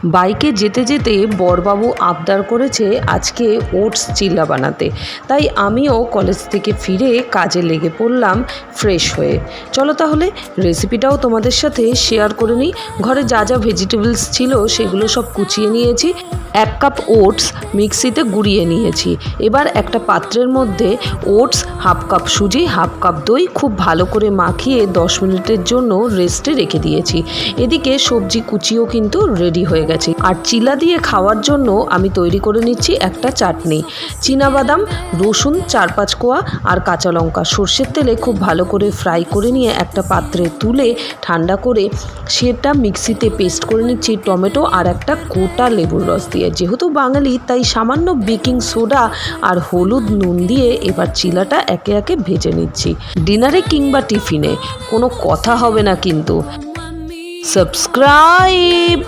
বাইকে যেতে যেতে বড়বাবু আবদার করেছে আজকে ওটস চিল্লা বানাতে, তাই আমিও কলেজ থেকে ফিরে কাজে লেগে পড়লাম ফ্রেশ হয়ে। চলো তাহলে রেসিপিটাও তোমাদের সাথে শেয়ার করে নিই। ঘরে যা যা ভেজিটেবলস ছিল সেগুলো সব কুচিয়ে নিয়েছি। 1 কাপ ওটস মিক্সিতে গুঁড়িয়ে নিয়েছি। এবার একটা পাত্রের মধ্যে ওটস, 1/2 কাপ সুজি, 1/2 কাপ দই খুব ভালো করে মাখিয়ে 10 মিনিটের জন্য রেস্টে রেখে দিয়েছি। এদিকে সবজি কুচিও কিন্তু রেডি হয়ে গেছে। আর চিলা দিয়ে খাওয়ার জন্য আমি তৈরি করে নিচ্ছি একটা চাটনি। চীনাবাদাম, রসুন 4-5 কোয়া আর কাঁচা লঙ্কা সর্ষের তেলে খুব ভালো করে ফ্রাই করে নিয়ে একটা পাত্রে তুলে ঠান্ডা করে সেটা মিক্সিতে পেস্ট করে নিচ্ছি টমেটো আর একটা গোটা লেবুর রস দিয়ে। যেহেতু বাঙালি তাই সামান্য বেকিং সোডা আর হলুদ নুন দিয়ে এবার চিলাটা একে একে ভেজে নিচ্ছি। ডিনারে কিংবা টিফিনে কোনো কথা হবে না কিন্তু। সাবস্ক্রাইব।